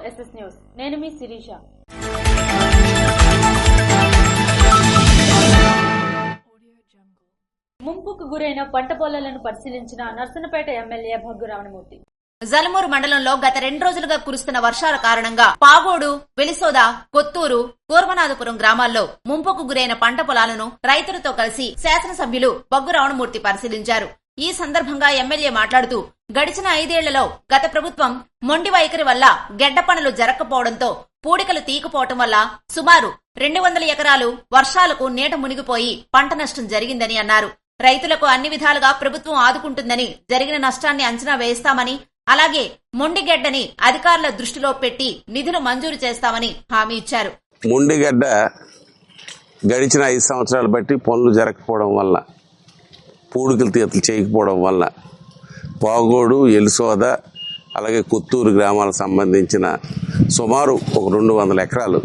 SS news. నేను మీ శిరీష. ముంపుకు గురైన పంట పొలాలను పరిశీలించిన నర్సనపేట ఎమ్మెల్యే భగ్గు రమణమూర్తి. జలమూరు మండలంలో గత 2 రోజులుగా కురుస్తున్న వర్షాల కారణంగా పాగోడు, వెలిసోద, కొత్తూరు, కూర్మనాథపురం గ్రామాల్లో ముంపుకు గురైన పంట పొలాలను రైతులతో కలిసి శాసనసభ్యులు భగ్గు రమణమూర్తి పరిశీలించారు. ఈ సందర్భంగా ఎమ్మెల్యే మాట్లాడుతూ గడిచిన 5 ఏళ్లలో గత ప్రభుత్వం మొండి వైఖరి వల్ల గెడ్డ పనులు జరగకపోవడంతో పూడికలు తీయకపోవటం వల్ల సుమారు 200 ఎకరాలు వర్షాలకు నీట మునిగిపోయి పంట నష్టం జరిగిందని అన్నారు. రైతులకు అన్ని విధాలుగా ప్రభుత్వం ఆదుకుంటుందని, జరిగిన నష్టాన్ని అంచనా వేస్తామని, అలాగే మొండిగెడ్డని అధికారుల దృష్టిలో పెట్టి నిధులు మంజూరు చేస్తామని హామీ ఇచ్చారు. మొండిగడ్డ గడిచిన 5 సంవత్సరాలు బట్టి పనులు జరగకపోవడం వల్ల, పూడికలు తీతలు చేయకపోవడం వల్ల పాగోడు, ఎలిసోద, అలాగే కొత్తూరు గ్రామాలకు సంబంధించిన సుమారు ఒక 200 ఎకరాలు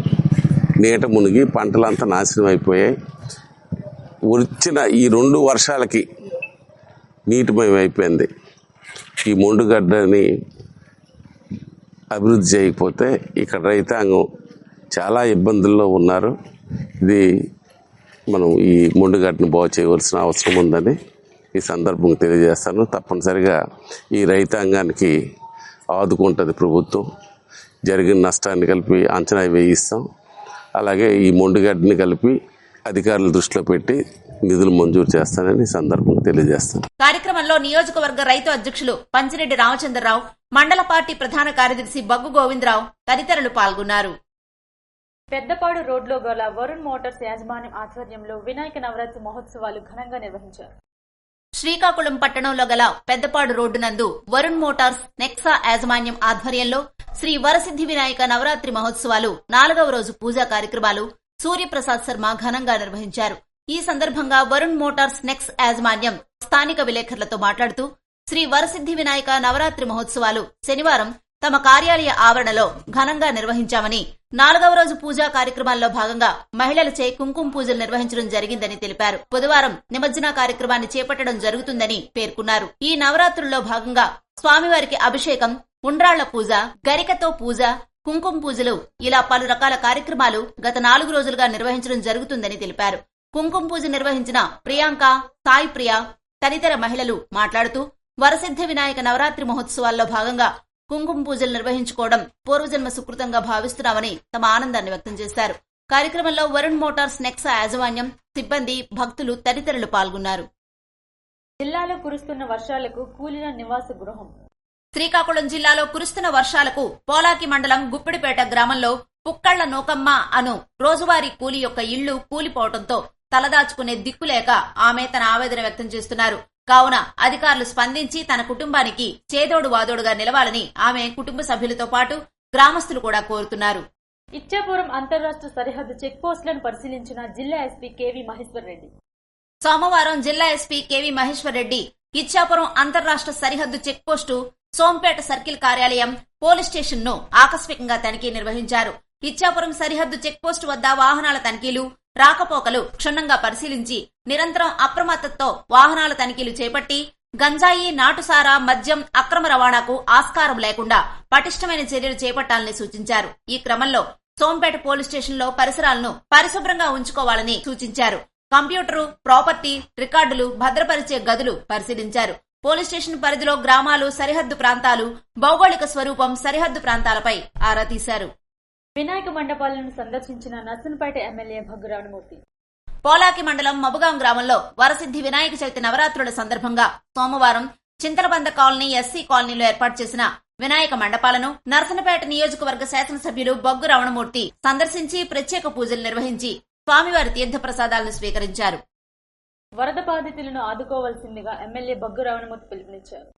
నీట మునిగి పంటలంతా నాశనం అయిపోయాయి. వచ్చిన ఈ 2 వర్షాలకి నీటిమయం అయిపోయింది. ఈ మొండుగడ్డని అభివృద్ధి చేయకపోతే ఇక్కడ రైతాంగం చాలా ఇబ్బందుల్లో ఉన్నారు. ఇది మనం ఈ మొండుగడ్డను బాగు చేయవలసిన అవసరం ఉందని ఈ సందర్భంగా తెలియజేస్తాను. తప్పనిసరిగా ఈ రైతాంగానికి ఆదుకుంటుంది ప్రభుత్వం. జరిగిన నష్టాన్ని కలిపి అంచనా వేయిస్తాం. అలాగే ఈ మొండుగడ్డని కలిపి అధికారుల దృష్టిలో పెట్టి నిధులు మంజూరు చేస్తానని సందర్భంగా తెలియజేస్తాను. కార్యక్రమంలో నియోజకవర్గ రైతు అధ్యక్షులు పంచిరెడ్డి రామచంద్రరావు, మండల పార్టీ ప్రధాన కార్యదర్శి బగ్గు గోవిందరావు తదితరులు పాల్గొన్నారు. పెద్దపాడు రోడ్లో గల వరుణ్ మోటార్స్ యాజమాన్యం ఆధ్వర్యంలో వినాయక నవరాత్రి మహోత్సవాలు ఘనంగా నిర్వహించారు. శ్రీకాకుళం పట్టణంలో గల పెద్దపాడు రోడ్డు నందు వరుణ్ మోటార్స్ నెక్సా యాజమాన్యం ఆధ్వర్యంలో శ్రీ వరసిద్ధి వినాయక నవరాత్రి మహోత్సవాలు 4వ రోజు పూజా కార్యక్రమాలు సూర్యప్రసాద్ శర్మ ఘనంగా నిర్వహించారు. ఈ సందర్భంగా వరుణ్ మోటార్స్ నెక్స్ యాజమాన్యం స్థానిక విలేకరులతో మాట్లాడుతూ శ్రీ వరసిద్ధి వినాయక నవరాత్రి మహోత్సవాలు శనివారం తమ కార్యాలయ ఆవరణలో ఘనంగా నిర్వహించామని, 4వ రోజు పూజా కార్యక్రమాల్లో భాగంగా మహిళలచే కుంకుమ పూజలు నిర్వహించడం జరిగిందని తెలిపారు. బుధవారం నిమజ్జన కార్యక్రమాన్ని చేపట్టడం జరుగుతుందని పేర్కొన్నారు. ఈ నవరాత్రుల్లో భాగంగా స్వామివారికి అభిషేకం, ఉండ్రాళ్ల పూజ, గరికతో పూజ, కుంకుమ పూజలు ఇలా పలు రకాల కార్యక్రమాలు గత 4 రోజులుగా నిర్వహించడం జరుగుతుందని తెలిపారు. కుంకుమ పూజ నిర్వహించిన ప్రియాంక, సాయి ప్రియ తదితర మహిళలు మాట్లాడుతూ వరసిద్ధి వినాయక నవరాత్రి మహోత్సవాల్లో భాగంగా కుంకుమ పూజలు నిర్వహించుకోవడం పూర్వజన్మ సుకృతంగా భావిస్తున్నామని తమ ఆనందాన్ని వ్యక్తం చేశారు. కార్యక్రమంలో వరుణ్ మోటార్స్ నెక్సా యాజమాన్యం, సిబ్బంది, భక్తులు తదితరులు పాల్గొన్నారు. జిల్లాలో కురుస్తున్న వర్షాలకు కూలిన నివాస గృహం. శ్రీకాకుళం జిల్లాలో కురుస్తున్న వర్షాలకు పోలాకి మండలం గుప్పిడిపేట గ్రామంలో పుక్కళ్ల నూకమ్మ అను రోజువారీ కూలి యొక్క ఇళ్లు కూలిపోవడంతో తలదాచుకునే దిక్కులేక ఆమె తన ఆవేదన వ్యక్తం చేస్తున్నారు. కావున అధికారులు స్పందించి తన కుటుంబానికి చేదోడు వాదోడుగా నిలవాలని ఆమె కుటుంబ సభ్యులతో పాటు గ్రామస్తులు కూడా కోరుతున్నారు. ఇచ్చాపురం అంతర్రాష్ట్ర సరిహద్దు చెక్ పోస్టులను పరిశీలించిన జిల్లా ఎస్పీ కేవీ మహేశ్వర్ రెడ్డి. సోమవారం జిల్లా ఎస్పీ కేవీ మహేశ్వర్ రెడ్డి ఇచ్చాపురం అంతర్రాష్ట్ర సరిహద్దు చెక్ పోస్టు, సోంపేట సర్కిల్ కార్యాలయం, పోలీస్ స్టేషన్ ను ఆకస్మికంగా తనిఖీ నిర్వహించారు. ఇచ్చాపురం సరిహద్దు చెక్ పోస్టు వద్ద వాహనాల తనిఖీలు, రాకపోకలు క్షుణ్ణంగా పరిశీలించి నిరంతరం అప్రమత్తతో వాహనాల తనిఖీలు చేపట్టి గంజాయి, నాటుసారా, మద్యం అక్రమ రవాణాకు ఆస్కారం లేకుండా పటిష్టమైన చర్యలు చేపట్టాలని సూచించారు. ఈ క్రమంలో సోంపేట పోలీస్ స్టేషన్ లో పరిసరాలను పరిశుభ్రంగా ఉంచుకోవాలని సూచించారు. కంప్యూటరు, ప్రాపర్టీ, రికార్డులు భద్రపరిచే గదులు పరిశీలించారు. పోలీస్ స్టేషన్ పరిధిలో గ్రామాలు, సరిహద్దు ప్రాంతాలు, భౌగోళిక స్వరూపం, సరిహద్దు ప్రాంతాలపై ఆరా తీశారు. వినాయక మండపాలను సందర్శించిన నర్సనపేట ఎమ్మెల్యే భగ్గు రమణమూర్తి. పోలాకి మండలం మబుగాం గ్రామంలో వరసిద్ధి వినాయక చవితి నవరాత్రుల సందర్భంగా సోమవారం చింతలబంద కాలనీ, ఎస్సీ కాలనీలో ఏర్పాటు చేసిన వినాయక మండపాలను నర్సనపేట నియోజకవర్గ శాసనసభ్యులు భగ్గు రమణమూర్తి సందర్శించి ప్రత్యేక పూజలు నిర్వహించి స్వామివారి తీర్థప్రసాదాలను స్వీకరించారు. వరద బాధితులను ఆదుకోవాల్సిందిగా ఎమ్మెల్యే భగ్గు రమణమూర్తి పిలుపునిచ్చారు.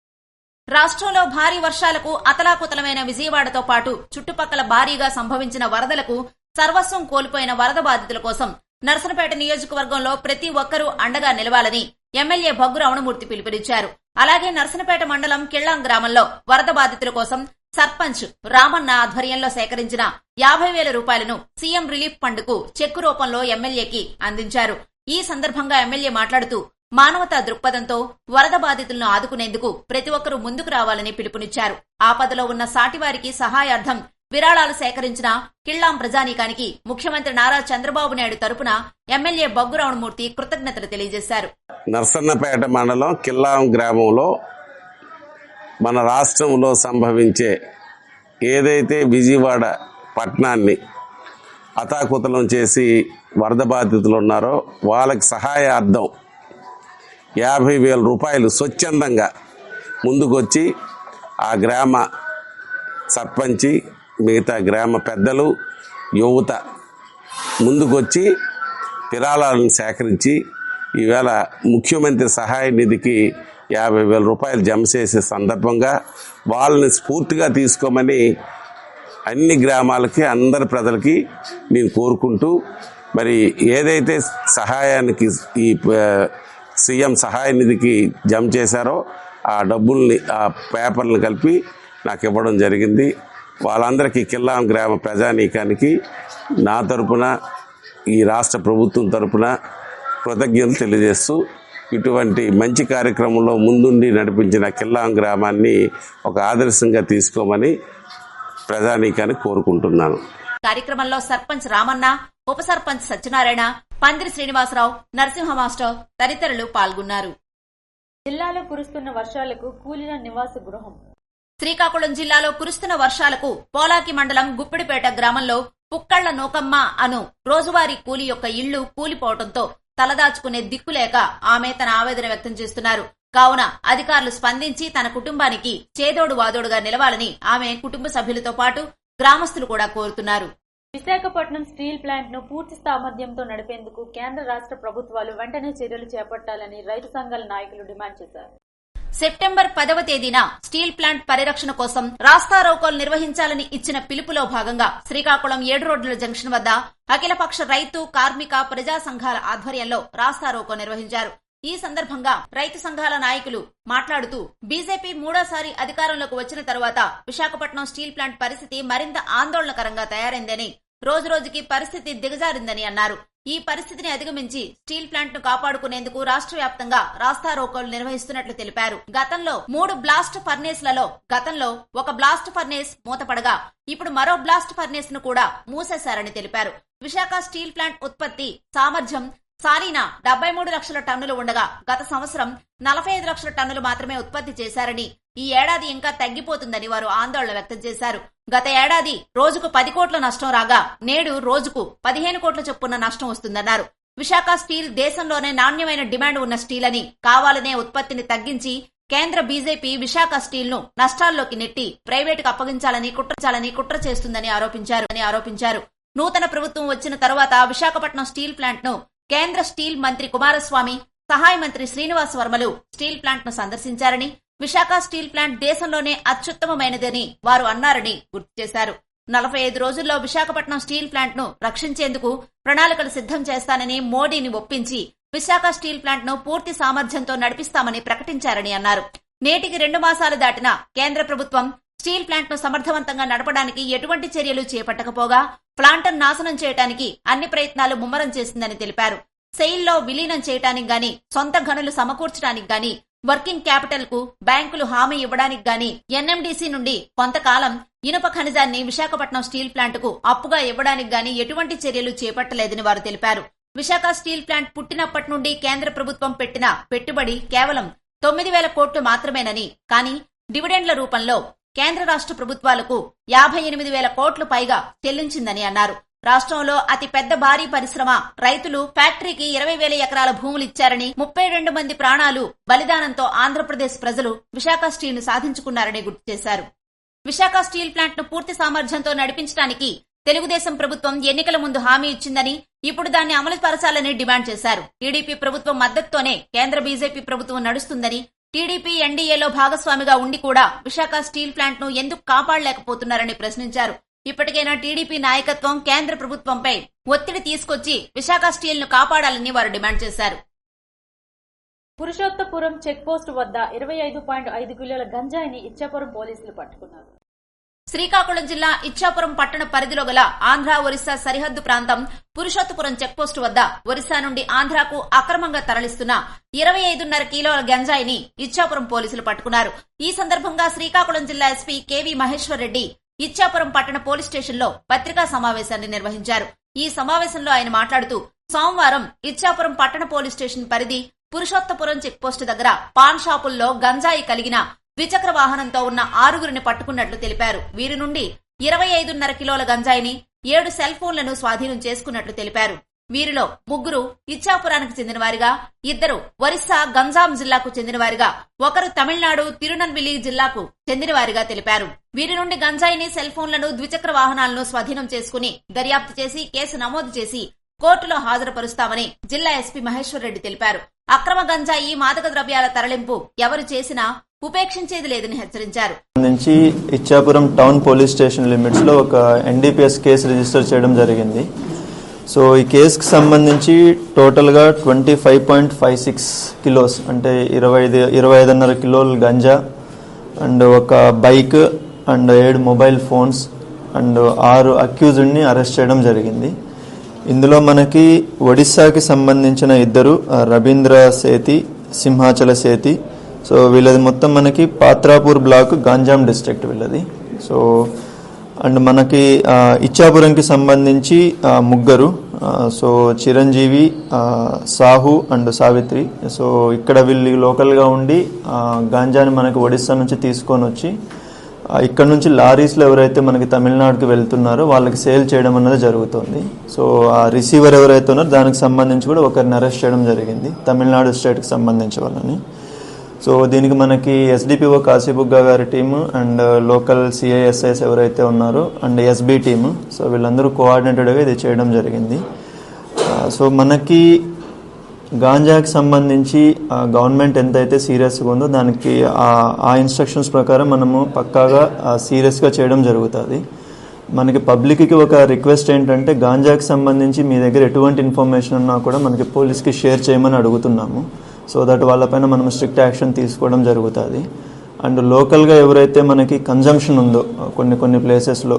రాష్ట్రంలో భారీ వర్షాలకు అతలాకుతలమైన విజయవాడతో పాటు చుట్టుపక్కల భారీగా సంభవించిన వరదలకు సర్వస్వం కోల్పోయిన వరద బాధితుల కోసం నర్సనపేట నియోజకవర్గంలో ప్రతి ఒక్కరూ అండగా నిలవాలని ఎమ్మెల్యే భగ్గు రమణమూర్తి పిలుపునిచ్చారు. అలాగే నర్సనపేట మండలం కిళ్లాం గ్రామంలో వరద బాధితుల కోసం సర్పంచ్ రామన్న ఆధ్వర్యంలో సేకరించిన 50,000 రూపాయలను సీఎం రిలీఫ్ ఫండ్ కు చెక్కు రూపంలో ఎమ్మెల్యేకి అందించారు. ఈ సందర్భంగా ఎమ్మెల్యే మాట్లాడుతూ మానవతా దృక్పథంతో వరద బాధితులను ఆదుకునేందుకు ప్రతి ఒక్కరూ ముందుకు రావాలని పిలుపునిచ్చారు. ఆపదలో ఉన్న సాటివారికి సహాయార్థం విరాళాలు సేకరించిన కిళ్ళాం ప్రజానీకానికి ముఖ్యమంత్రి నారా చంద్రబాబు నాయుడు తరపున ఎమ్మెల్యే బొగ్గు రమణమూర్తి కృతజ్ఞతలు తెలియజేశారు. నర్సన్నపేట మండలం కిల్లాం గ్రామంలో మన రాష్ట్రంలో సంభవించే ఏదైతే విజయవాడ పట్టణాన్ని అతాకుతలం చేసి వరద బాధితులు ఉన్నారో వాళ్ళకి సహాయార్థం 50,000 రూపాయలు స్వచ్ఛందంగా ముందుకొచ్చి ఆ గ్రామ సర్పంచి మిగతా గ్రామ పెద్దలు యువత ముందుకొచ్చి విరాళాలను సేకరించి ఈవేళ ముఖ్యమంత్రి సహాయ నిధికి 50,000 రూపాయలు జమ చేసే సందర్భంగా వాళ్ళని స్ఫూర్తిగా తీసుకోమని అన్ని గ్రామాలకి అందరి ప్రజలకి నేను కోరుకుంటూ, మరి ఏదైతే సహాయానికి ఈ సీఎం సహాయ నిధికి జమ చేశారో ఆ డబ్బుల్ని ఆ పేపర్లను కలిపి నాకు ఇవ్వడం జరిగింది. వాళ్ళందరికీ కిల్లాం గ్రామ ప్రజానీకానికి నా తరపున ఈ రాష్ట్ర ప్రభుత్వం తరపున కృతజ్ఞతలు తెలియజేస్తూ, ఇటువంటి మంచి కార్యక్రమంలో ముందుండి నడిపించిన కిల్లాం గ్రామాన్ని ఒక ఆదర్శంగా తీసుకోమని ప్రజానీకాన్ని కోరుకుంటున్నాను. కార్యక్రమంలో సర్పంచ్ రామన్న, ఉప సర్పంచ్ సత్యనారాయణ, పందిరి శ్రీనివాసరావు, నరసింహ మాస్టర్ తదితరులు పాల్గొన్నారు. జిల్లాలో కురుస్తున్న వర్షాలకు కూలిన నివాస గృహం. శ్రీకాకుళం జిల్లాలో కురుస్తున్న వర్షాలకు పోలాకి మండలం గుప్పిడిపేట గ్రామంలో పుక్కళ్ల నూకమ్మ అను రోజువారీ కూలి యొక్క ఇళ్లు కూలిపోవడంతో తలదాచుకునే దిక్కులేక ఆమె తన ఆవేదన వ్యక్తం చేస్తున్నారు. కావున అధికారులు స్పందించి తన కుటుంబానికి చేదోడు వాదోడుగా నిలవాలని ఆమె కుటుంబ సభ్యులతో పాటు గ్రామస్తులు కూడా కోరుతున్నారు. విశాఖపట్నం స్టీల్ ప్లాంట్ ను పూర్తి సామర్థ్యంతో నడిపేందుకు కేంద్ర రాష్ట్ర ప్రభుత్వాలు వెంటనే చర్యలు చేపట్టాలని రైతు సంఘాల నాయకులు డిమాండ్ చేశారు. సెప్టెంబర్ 10వ తేదీన స్టీల్ ప్లాంట్ పరిరక్షణ కోసం రాస్తారోకోలు నిర్వహించాలని ఇచ్చిన పిలుపులో భాగంగా శ్రీకాకుళం 7 రోడ్ల జంక్షన్ వద్ద అఖిలపక్ష రైతు, కార్మిక, ప్రజా సంఘాల ఆధ్వర్యంలో రాస్తారోకో నిర్వహించారు. ఈ సందర్భంగా రైతు సంఘాల నాయకులు మాట్లాడుతూ, బీజేపీ మూడోసారి అధికారంలోకి వచ్చిన తరువాత విశాఖపట్నం స్టీల్ ప్లాంట్ పరిస్థితి మరింత ఆందోళనకరంగా తయారైందని, రోజురోజుకి పరిస్థితి దిగజారిందని అన్నారు. ఈ పరిస్థితిని అధిగమించి స్టీల్ ప్లాంట్ ను కాపాడుకునేందుకు రాష్ట్ర వ్యాప్తంగా రాస్తారోకోలు నిర్వహిస్తున్నట్లు తెలిపారు. గతంలో 3 బ్లాస్ట్ ఫర్నేస్లలో ఒక బ్లాస్ట్ ఫర్నేస్ మూతపడగా ఇప్పుడు మరో బ్లాస్ట్ ఫర్నేస్ ను కూడా మూసేశారని తెలిపారు. విశాఖ స్టీల్ ప్లాంట్ ఉత్పత్తి సామర్థ్యం సాలీనా 73 లక్షల టన్నులు ఉండగా గత సంవత్సరం 45 లక్షల టన్నులు మాత్రమే ఉత్పత్తి చేశారని, ఈ ఏడాది ఇంకా తగ్గిపోతుందని వారు ఆందోళన వ్యక్తం చేశారు. గత ఏడాది రోజుకు 10 కోట్ల నష్టం రాగా నేడు రోజుకు 15 కోట్ల చొప్పున నష్టం వస్తుందన్నారు. విశాఖ స్టీల్ దేశంలోనే నాణ్యమైన డిమాండ్ ఉన్న స్టీల్ అని, కావాలనే ఉత్పత్తిని తగ్గించి కేంద్ర బీజేపీ విశాఖ స్టీల్ ను నష్టాల్లోకి నెట్టి ప్రైవేటుకు అప్పగించాలని కుట్ర చేస్తుందని ఆరోపించారు. నూతన ప్రభుత్వం వచ్చిన తరువాత విశాఖపట్నం స్టీల్ ప్లాంట్ ను కేంద్ర స్టీల్ మంత్రి కుమారస్వామి, సహాయ మంత్రి శ్రీనివాస్ వర్మలు స్టీల్ ప్లాంట్ ను సందర్శించారని, విశాఖ స్టీల్ ప్లాంట్ దేశంలోనే అత్యుత్తమమైనదని వారు అన్నారని గుర్తు చేశారు. 45 రోజుల్లో విశాఖపట్నం స్టీల్ ప్లాంట్ ను రక్షించేందుకు ప్రణాళికలు సిద్ధం చేస్తానని మోడీని ఒప్పించి విశాఖ స్టీల్ ప్లాంట్ ను పూర్తి సామర్థ్యంతో నడిపిస్తామని ప్రకటించారని అన్నారు. నేటికి 2 మాసాలు దాటినా కేంద్ర ప్రభుత్వం స్టీల్ ప్లాంట్ ను సమర్థవంతంగా నడపడానికి ఎటువంటి చర్యలు చేపట్టకపోగా ప్లాంట్ ను నాశనం చేయడానికి అన్ని ప్రయత్నాలు ముమ్మరం చేసిందని తెలిపారు. సెయిల్లో విలీనం చేయడానికి గాని, సొంత గనులు సమకూర్చడానికి గాని, వర్కింగ్ క్యాపిటల్ కు బ్యాంకులు హామీ ఇవ్వడానికి గాని, ఎన్ఎండీసీ నుండి కొంతకాలం ఇనుప ఖనిజాన్ని విశాఖపట్నం స్టీల్ ప్లాంట్ కు అప్పుగా ఇవ్వడానికి గాని ఎటువంటి చర్యలు చేపట్టలేదని వారు తెలిపారు. విశాఖ స్టీల్ ప్లాంట్ పుట్టినప్పటి నుండి కేంద్ర ప్రభుత్వం పెట్టిన పెట్టుబడి కేవలం 9,000 కోట్లు మాత్రమేనని, కానీ డివిడెండ్ల రూపంలో కేంద్ర రాష్ట్ర ప్రభుత్వాలకు 58,000 కోట్లు పైగా చెల్లించిందని అన్నారు. రాష్ట్రంలో అతి పెద్ద భారీ పరిశ్రమ రైతులు ఫ్యాక్టరీకి 20,000 ఎకరాల భూములిచ్చారని, 32 మంది ప్రాణాలు బలిదానంతో ఆంధ్రప్రదేశ్ ప్రజలు విశాఖ స్టీల్ ను సాధించుకున్నారని గుర్తు చేశారు. విశాఖ స్టీల్ ప్లాంట్ ను పూర్తి సామర్థ్యంతో నడిపించడానికి తెలుగుదేశం ప్రభుత్వం ఎన్నికల ముందు హామీ ఇచ్చిందని, ఇప్పుడు దాన్ని అమలు పరచాలని డిమాండ్ చేశారు. టీడీపీ ప్రభుత్వం మద్దతుతోనే కేంద్ర బీజేపీ ప్రభుత్వం నడుస్తుందని, టీడీపీ ఎన్డీఏలో భాగస్వామిగా ఉండి కూడా విశాఖ స్టీల్ ప్లాంట్ ను ఎందుకు కాపాడలేకపోతున్నారని ప్రశ్నించారు. ఇప్పటికైనా టీడీపీ నాయకత్వం కేంద్ర ప్రభుత్వంపై ఒత్తిడి తీసుకొచ్చి విశాఖ స్టీల్ ను కాపాడాలని వారు డిమాండ్ చేశారు. పురుషోత్తపురం చెక్పోస్టు వద్ద 25.5 కిలోల గంజాయిని ఇచ్చాపురం పోలీసులు పట్టుకున్నారు. శ్రీకాకుళం జిల్లా ఇచ్చాపురం పట్టణ పరిధిలో గల ఆంధ్ర ఒరిస్సా సరిహద్దు ప్రాంతం పురుషోత్తపురం చెక్పోస్టు వద్ద ఒరిస్సా నుండి ఆంధ్రాకు అక్రమంగా తరలిస్తున్న 25.5 కిలోల గంజాయిని ఇచ్చాపురం పోలీసులు పట్టుకున్నారు. ఈ సందర్భంగా శ్రీకాకుళం జిల్లా ఎస్పీ కేవీ మహేశ్వర్ రెడ్డి ఇచ్చాపురం పట్టణ పోలీస్ స్టేషన్లో పత్రికా సమావేశాన్ని నిర్వహించారు. ఈ సమావేశంలో ఆయన మాట్లాడుతూ సోమవారం ఇచ్చాపురం పట్టణ పోలీస్ స్టేషన్ పరిధి పురుషోత్తపురం చెక్పోస్టు దగ్గర పాన్ షాపుల్లో గంజాయి కలిగిన ద్విచక్ర వాహనంతో ఉన్న 6గురిని పట్టుకున్నట్లు తెలిపారు. వీరి నుండి 25.5 కిలోల గంజాయిని 7 సెల్ ఫోన్లను స్వాధీనం చేసుకున్నట్లు తెలిపారు. వీరిలో 3 ఇచ్చాపురానికి చెందినవారిగా, 2 ఒరిస్సా గంజాం జిల్లాకు చెందినవారిగా, 1 తమిళనాడు తిరునల్వేలి జిల్లాకు చెందినవారిగా తెలిపారు. వీరి నుండి గంజాయిని, సెల్ ఫోన్లను, ద్విచక్ర వాహనాలను స్వాధీనం చేసుకుని దర్యాప్తు చేసి కేసు నమోదు చేసి కోర్టులో హాజరుపరుస్తామని జిల్లా ఎస్పీ మహేశ్వర్ రెడ్డి తెలిపారు. అక్రమ గంజాయి, మాదక ద్రవ్యాల తరలింపు ఎవరు చేసినా ఉపేక్షించేది లేదని హెచ్చరించారు. Ichchapuram town police station limits లో ఒక ఎన్డీపీఎస్ కేసు రిజిస్టర్ చేయడం జరిగింది. సో ఈ కేసుకు సంబంధించి టోటల్గా 25.56 కిలోస్ అంటే 25.5 కిలోల గంజా అండ్ ఒక bike and 7 mobile phones and 6 అక్యూజ్డ్ని అరెస్ట్ చేయడం జరిగింది. ఇందులో మనకి ఒడిస్సాకి సంబంధించిన 2 రవీంద్ర సేతి, సింహాచల సేతి. సో వీళ్ళది మొత్తం మనకి పాత్రాపూర్ బ్లాక్, గంజాం డిస్ట్రిక్ట్ వీళ్ళది. సో అండ్ మనకి ఇచ్చాపురంకి సంబంధించి 3, so Chiranjeevi, Sahu and Savitri. So ఇక్కడ వీళ్ళు లోకల్గా ఉండి గాంజాని మనకి ఒడిస్సా నుంచి తీసుకొని వచ్చి ఇక్కడ నుంచి లారీస్లో ఎవరైతే మనకి తమిళనాడుకి వెళ్తున్నారో వాళ్ళకి సేల్ చేయడం అనేది జరుగుతుంది. సో ఆ రిసీవర్ ఎవరైతే ఉన్నారో దానికి సంబంధించి కూడా ఒకరిని అరెస్ట్ చేయడం జరిగింది, తమిళనాడు స్టేట్కి సంబంధించి వాళ్ళని. సో దీనికి మనకి ఎస్డిపిఓ కాశీబుగ్గా గారి టీము అండ్ లోకల్ సిఐఎస్ఐస్ ఎవరైతే ఉన్నారో అండ్ ఎస్బీ టీము, సో వీళ్ళందరూ కోఆర్డినేటెడ్గా ఇది చేయడం జరిగింది. సో మనకి గాంజాకి సంబంధించి గవర్నమెంట్ ఎంతైతే సీరియస్గా ఉందో దానికి ఆ ఇన్స్ట్రక్షన్స్ ప్రకారం మనము పక్కాగా సీరియస్గా చేయడం జరుగుతుంది. మనకి పబ్లిక్కి ఒక రిక్వెస్ట్ ఏంటంటే గాంజాకి సంబంధించి మీ దగ్గర ఎటువంటి ఇన్ఫర్మేషన్ ఉన్నా కూడా మనకి పోలీస్కి షేర్ చేయమని అడుగుతున్నాము. సో దట్ వాళ్ళపైన మనం స్ట్రిక్ట్ యాక్షన్ తీసుకోవడం జరుగుతుంది. అండ్ లోకల్గా ఎవరైతే మనకి కన్జంప్షన్ ఉందో కొన్ని ప్లేసెస్లో,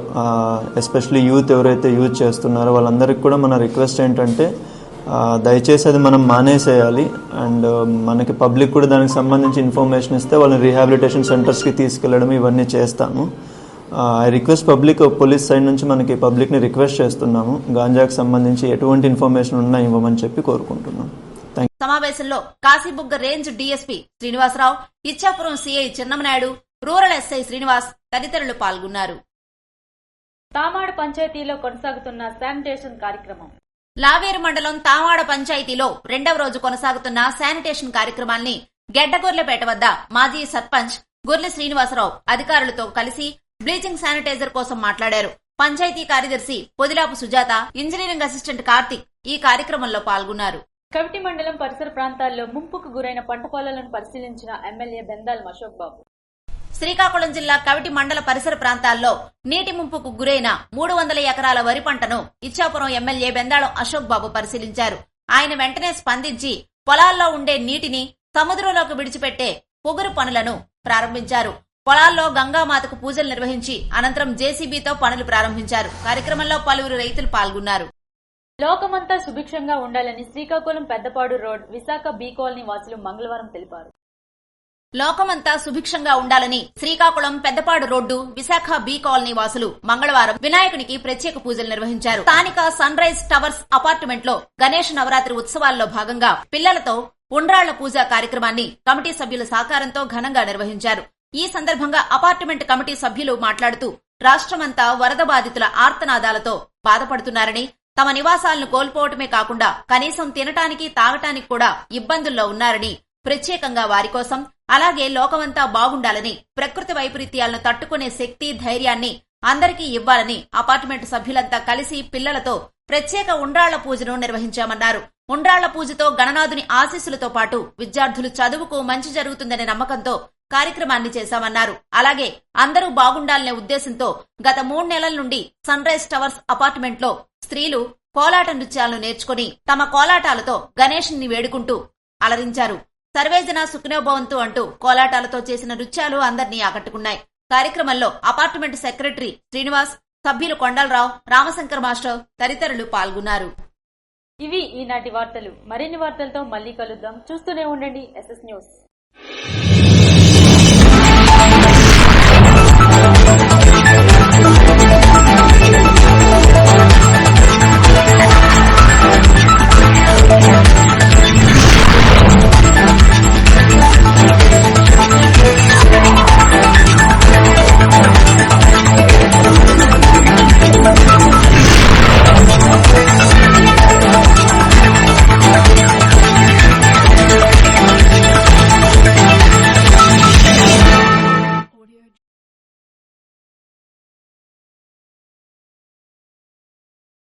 ఎస్పెషలీ యూత్ ఎవరైతే యూజ్ చేస్తున్నారో వాళ్ళందరికీ కూడా మన రిక్వెస్ట్ ఏంటంటే దయచేసి అది మనం మానేసేయాలి. అండ్ మనకి పబ్లిక్ కూడా దానికి సంబంధించి ఇన్ఫర్మేషన్ ఇస్తే వాళ్ళని రీహాబిలిటేషన్ సెంటర్స్కి తీసుకెళ్లడం ఇవన్నీ చేస్తాము. I request public, police side నుంచి మనకి పబ్లిక్ని రిక్వెస్ట్ చేస్తున్నాము, గాంజాకి సంబంధించి ఎటువంటి ఇన్ఫర్మేషన్ ఉన్నా ఇవ్వమని చెప్పి కోరుకుంటున్నాం. సమావేశంలో Kasibugga range DSP Srinivasarao, Ichchapuram CI Chinnamanaidu, rural SI Srinivas తదితరులు పాల్గొన్నారు. తామాడ పంచాయతీలో కొనసాగుతున్న శానిటేషన్ కార్యక్రమం. లావేరు మండలం తామాడ పంచాయతీలో 2వ రోజు కొనసాగుతున్న శానిటేషన్ కార్యక్రమాన్ని గెడ్డగొర్లపేట వద్ద మాజీ సర్పంచ్ గొర్లె శ్రీనివాసరావు అధికారులతో కలిసి బ్లీచింగ్ శానిటైజర్ కోసం మాట్లాడారు. పంచాయతీ కార్యదర్శి పొదిలాపు సుజాత, ఇంజనీరింగ్ అసిస్టెంట్ కార్తిక్ ఈ కార్యక్రమంలో పాల్గొన్నారు. కవిటి మండలం పరిసర ప్రాంతాల్లో ముంపుకు గురైన పంట పొలాలను పరిశీలించిన ఎమ్మెల్యే బెందాల్ అశోక్ బాబు. శ్రీకాకుళం జిల్లా కవిటి మండల పరిసర ప్రాంతాల్లో నీటి ముంపుకు గురైన 300 ఎకరాల వరి పంటను ఇచ్చాపురం ఎమ్మెల్యే బెందాళం అశోక్ బాబు పరిశీలించారు. ఆయన వెంటనే స్పందించి పొలాల్లో ఉండే నీటిని సముద్రంలోకి విడిచిపెట్టే పొగురు పనులను ప్రారంభించారు. పొలాల్లో గంగామాతకు పూజలు నిర్వహించి అనంతరం జేసీబీతో పనులు ప్రారంభించారు. కార్యక్రమంలో పలువురు రైతులు పాల్గొన్నారు. లోకమంతా సుభిక్షంగా ఉండాలని Srikakulam Peddapadu road Visakha B colony వాసులు మంగళవారం తెలిపారు. లోకమంతా సుభిక్షంగా ఉండాలని Srikakulam Peddapadu road Visakha B colony వాసులు మంగళవారం వినాయకునికి ప్రత్యేక పూజలు నిర్వహించారు. స్థానిక సన్ రైజ్ టవర్స్ అపార్ట్మెంట్ లో గణేష్ నవరాత్రి ఉత్సవాల్లో భాగంగా పిల్లలతో ఉండ్రాళ్ల పూజా కార్యక్రమాన్ని కమిటీ సభ్యుల సహకారంతో ఘనంగా నిర్వహించారు. ఈ సందర్భంగా అపార్ట్మెంట్ కమిటీ సభ్యులు మాట్లాడుతూ రాష్ట్రమంతా వరద బాధితుల ఆర్తనాదాలతో బాధపడుతున్నారని, తమ నివాసాలను కోల్పోవటమే కాకుండా కనీసం తినటానికి తాగటానికి కూడా ఇబ్బందుల్లో ఉన్నారని, ప్రత్యేకంగా వారి కోసం అలాగే లోకమంతా బాగుండాలని, ప్రకృతి వైపరీత్యాలను తట్టుకునే శక్తి ధైర్యాన్ని అందరికీ ఇవ్వాలని అపార్ట్మెంట్ సభ్యులంతా కలిసి పిల్లలతో ప్రత్యేక ఉండ్రాళ్ల పూజను నిర్వహించామన్నారు. ఉండ్రాళ్ల పూజతో గణనాథుని ఆశీస్సులతో పాటు విద్యార్థులు చదువుకు మంచి జరుగుతుందనే నమ్మకంతో కార్యక్రమాన్ని చేశామన్నారు. అలాగే అందరూ బాగుండాలనే ఉద్దేశంతో గత 3 నెలల నుండి సన్ రైజ్ టవర్స్ అపార్ట్మెంట్ లో స్త్రీలు కోలాట నృత్యాలను నేర్చుకుని తమ కోలాటాలతో గణేశుని వేడుకుంటూ అలరించారు. సర్వేజన సుఖినోభవంతు అంటూ కోలాటాలతో చేసిన నృత్యాలు అందరినీ ఆకట్టుకున్నాయి. కార్యక్రమంలో అపార్ట్మెంట్ సెక్రటరీ శ్రీనివాస్, సభ్యులు కొండలరావు, రామశంకర్ మాస్టర్ తదితరులు పాల్గొన్నారు. ఇవి ఈనాటి వార్తలు. మరిన్ని వార్తలతో మళ్లీ కలుద్దాం. చూస్తూనే ఉండండి SS న్యూస్.